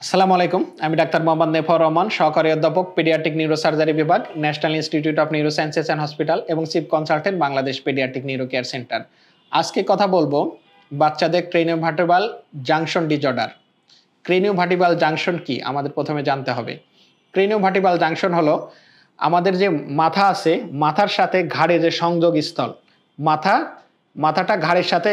আসসালামু আলাইকুম। আমি ডাক্তার মোহাম্মদ নেফর রহমান, সহকারী অধ্যাপক পেডিয়াট্রিক নিউরোসার্জারি বিভাগ, national institute of neurosciences and hospital এবং chief consultant Bangladesh pediatric neuro care center. আজকে কথা বলবো বাচ্চাদের craniovertebral junction disorder. Craniovertebral junction কি আমাদের প্রথমে জানতে হবে। ক্রেনিওভার্টেব্রাল জাংশন হলো আমাদের যে মাথা আছে, মাথার সাথে ঘাড়ে যে সংযোগ স্থল, মাথাটা ঘাড়ের সাথে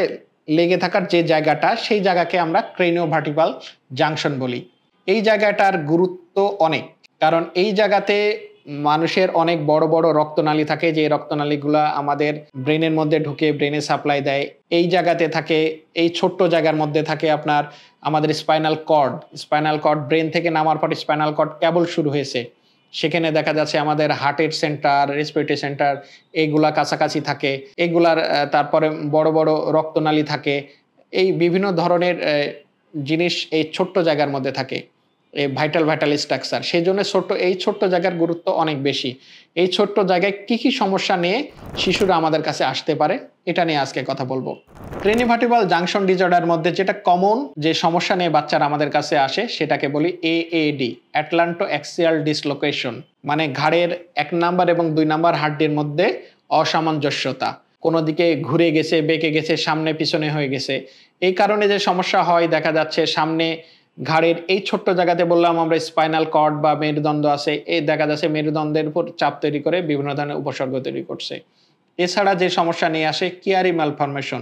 লেগে থাকার যে জায়গাটা, সেই জায়গাকে আমরা ক্রেনিওভার্টেব্রাল জাংশন বলি। এই জায়গাটার গুরুত্ব অনেক, কারণ এই জায়গাতে মানুষের অনেক বড় বড় রক্তনালী থাকে, যে রক্তনালীগুলা আমাদের ব্রেনের মধ্যে ঢুকে ব্রেনে সাপ্লাই দেয়। এই জায়গাতে থাকে, এই ছোট্ট জায়গার মধ্যে থাকে আপনার আমাদের স্পাইনাল কর্ড ব্রেন থেকে নামার পর স্পাইনাল কর্ড কেবল শুরু হয়েছে, সেখানে দেখা যাচ্ছে আমাদের হার্টের সেন্টার, রেসপিরেটরি সেন্টার এইগুলা কাছাকাছি থাকে। এগুলার তারপরে বড় বড় রক্তনালী থাকে। এই বিভিন্ন ধরনের জিনিস এই ছোট্ট জায়গার মধ্যে থাকে, এই ভাইটাল স্ট্রাকচার। সেই জন্য এই ছোট্ট জায়গার গুরুত্ব অনেক বেশি। এই ছোট্ট জায়গায় কি সমস্যা নিয়ে শিশুরা আমাদের কাছে আসতে পারে, এটা নিয়ে আজকে কথা বলবো। ক্রেনিওভার্টেব্রাল জাংশন ডিসঅর্ডার মধ্যে যেটা কমন যে সমস্যা নিয়ে বাচ্চারা আমাদের কাছে আসে, সেটাকে বলি এএডি, অ্যাটলান্টো অ্যাক্সিয়াল ডিসলোকেশন। মানে ঘাড়ের 1 নাম্বার এবং 2 নাম্বার হাড্ডির মধ্যে অসামঞ্জস্যতা, কোনো দিকে ঘুরে গেছে, বেঁকে গেছে, সামনে পিছনে হয়ে গেছে। এই কারণে যে সমস্যা হয়, দেখা যাচ্ছে সামনে ঘাড়ের এই ছোট্ট জায়গাতে বললাম আমরা স্পাইনাল কর্ড বা মেরুদণ্ড আছে, এই দেখা যাচ্ছে মেরুদণ্ডের উপর চাপ তৈরি করে বিভিন্ন ধরনের উপসর্গ তৈরি করছে। এছাড়া যে সমস্যা নিয়ে আসে কিয়ারি ম্যালফরমেশন,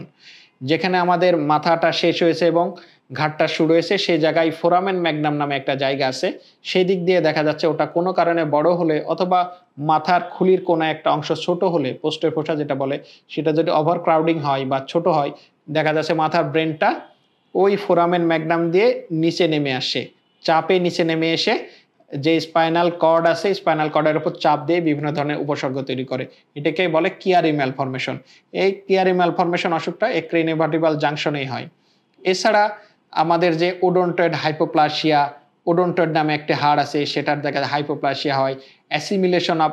যেখানে আমাদের মাথাটা শেষ হয়েছে এবং ঘাড়টা শুরু হয়েছে, সেই জায়গায় ফোরামেন ম্যাগনাম নামে একটা জায়গা আছে, সেই দিক দিয়ে দেখা যাচ্ছে ওটা কোনো কারণে বড় হলে অথবা মাথার খুলির কোনো একটা অংশ ছোট হলে, পোস্টের ফোসা যেটা বলে, সেটা যদি ওভার ক্রাউডিং হয় বা ছোট হয়, দেখা যাচ্ছে মাথার ব্রেনটা ওই ফোরামেন ম্যাগনাম দিয়ে নিচে নেমে আসে, চাপে নিচে নেমে এসে যে স্পাইনাল কর্ড আছে, স্পাইনাল কর্ডের উপর চাপ দিয়ে বিভিন্ন ধরনের উপসর্গ তৈরি করে। এটাকে বলে কিয়ারি ম্যালফরমেশন। এই কিয়ারি ম্যালফরমেশন অসুখটা এই ক্রেনিওভার্টেব্রাল জাংশনেই হয়। এছাড়া আমাদের যে ওডোনটয়েড হাইপোপ্লাসিয়া, ওডোনটয়েড নামে একটি হাড় আছে, সেটার দেখা হাইপোপ্লাসিয়া হয়। অ্যাসিমিলেশন অফ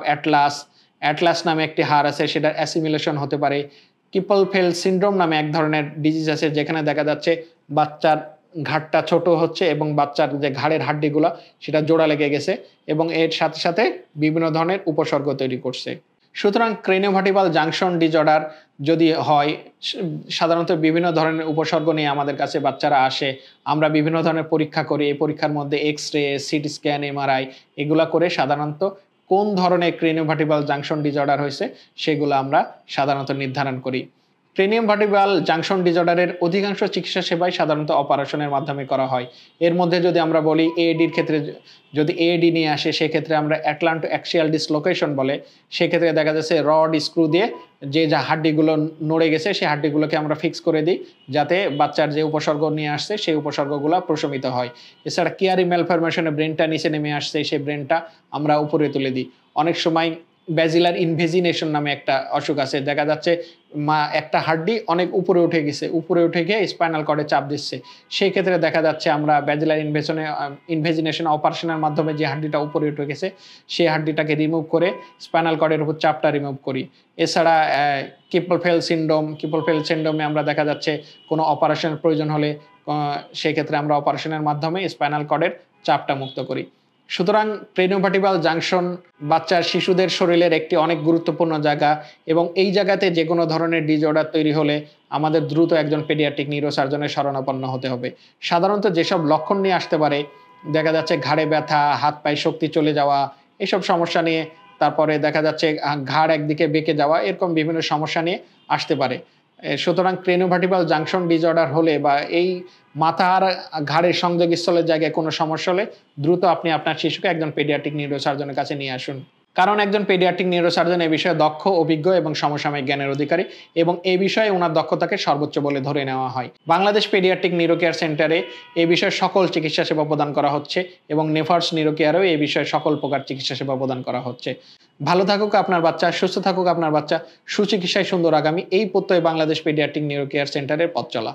অ্যাটলাস নামে একটি হাড় আছে, সেটার অ্যাসিমিলেশন হতে পারে। কিপলফেল সিনড্রোম নামে এক ধরনের ডিজিজ আছে, যেখানে দেখা যাচ্ছে বাচ্চার ঘাড়টা ছোট হচ্ছে এবং বাচ্চার যে ঘাড়ের হাড্ডিগুলো সেটা জোড়া লেগে গেছে এবং এর সাথে সাথে বিভিন্ন ধরনের উপসর্গ তৈরি করছে। সুতরাং ক্রেনিওভার্টেব্রাল জাংশন ডিসঅর্ডার যদি হয়, সাধারণত বিভিন্ন ধরনের উপসর্গ নিয়ে আমাদের কাছে বাচ্চারা আসে। আমরা বিভিন্ন ধরনের পরীক্ষা করি। এই পরীক্ষার মধ্যে এক্স-রে, সিটি স্ক্যান, এমআরআই এগুলা করে সাধারণত কোন ধরনের ক্রেনিওভার্টেব্রাল জাংশন ডিসঅর্ডার হয়েছে সেগুলো আমরা সাধারণত নির্ধারণ করি। ক্রেনিওভার্টেব্রাল জাংশন ডিসঅর্ডারের অধিকাংশ চিকিৎসা সেবাই সাধারণত অপারেশনের মাধ্যমে করা হয়। এর মধ্যে যদি আমরা বলি এএডির ক্ষেত্রে, যদি এএডি নিয়ে আসে, সেক্ষেত্রে আমরা অ্যাটলান্টো অ্যাক্সিয়াল ডিসলোকেশন বলে, সেক্ষেত্রে দেখা যাচ্ছে রড স্ক্রু দিয়ে যে হাড্ডিগুলো নড়ে গেছে সেই হাড্ডিগুলোকে আমরা ফিক্স করে দিই, যাতে বাচ্চার যে উপসর্গ নিয়ে আসছে সেই উপসর্গগুলো প্রশমিত হয়। এছাড়া কিয়ারি ম্যালফরমেশনে ব্রেনটা নিচে নেমে আসছে, সেই ব্রেনটা আমরা উপরে তুলে দিই। অনেক সময় ব্যাজিলার ইনভেজিনেশন নামে একটা অসুখ আছে, দেখা যাচ্ছে একটা হাড্ডি অনেক উপরে উঠে গিয়ে স্পাইনাল কর্ডে চাপ দিচ্ছে, সেই ক্ষেত্রে দেখা যাচ্ছে আমরা ব্যাজিলার ইনভেজিনেশন অপারেশনের মাধ্যমে যে হাড্ডিটা উপরে উঠে গেছে সেই হাড্ডিটাকে রিমুভ করে স্পাইনাল কর্ডের উপর চাপটা রিমুভ করি। এছাড়া কিপলফেল সিনড্রোমে আমরা দেখা যাচ্ছে কোনো অপারেশনের প্রয়োজন হলে সেই ক্ষেত্রে আমরা অপারেশনের মাধ্যমে স্পাইনাল কর্ডের চাপটা মুক্ত করি। সুতরাং ক্রেনিওভার্টেব্রাল জাংশন শিশুদের শরীরের একটি অনেক গুরুত্বপূর্ণ জায়গা এবং এই জায়গাতে যে কোনো ধরনের ডিসঅর্ডার তৈরি হলে আমাদের দ্রুত একজন পেডিয়াট্রিক নিউরোসার্জনের শরণাপন্ন হতে হবে। সাধারণত যেসব লক্ষণ নিয়ে আসতে পারে, দেখা যাচ্ছে ঘাড়ে ব্যথা, হাত পায়ে শক্তি চলে যাওয়া, এসব সমস্যা নিয়ে, তারপরে দেখা যাচ্ছে ঘাড় একদিকে বেঁকে যাওয়া, এরকম বিভিন্ন সমস্যা নিয়ে আসতে পারে। সুতরাং ক্রেনিওভার্টেব্রাল জাংশন ডিসঅর্ডার হলে বা এই মাথা আর ঘাড়ের সংযোগস্থলের জায়গায় কোনো সমস্যা হলে দ্রুত আপনি আপনার শিশুকে একজন পেডিয়াট্রিক নিউরোসার্জনের কাছে নিয়ে আসুন। কারণ একজন পেডিয়াট্রিক নিউরোসার্জন এই বিষয়ে দক্ষ, অভিজ্ঞ এবং সমসাময়িক জ্ঞানের অধিকারী এবং এই বিষয়ে ওনার দক্ষতাকে সর্বোচ্চ বলে ধরে নেওয়া হয়। বাংলাদেশ পেডিয়াট্রিক নিউরো কেয়ার সেন্টারে এই বিষয়ে সকল চিকিৎসা সেবা প্রদান করা হচ্ছে এবং নেফার্স নিউরো কেয়ারেও এই বিষয়ে সকল প্রকার চিকিৎসা সেবা প্রদান করা হচ্ছে। ভালো থাকুক আপনার বাচ্চা, সুস্থ থাকুক আপনার বাচ্চা, সুচিকিৎসায় সুন্দর আগামী, এই প্রত্যয়ে বাংলাদেশ পেডিয়াট্রিক নিউরো কেয়ার সেন্টারের পথ চলা।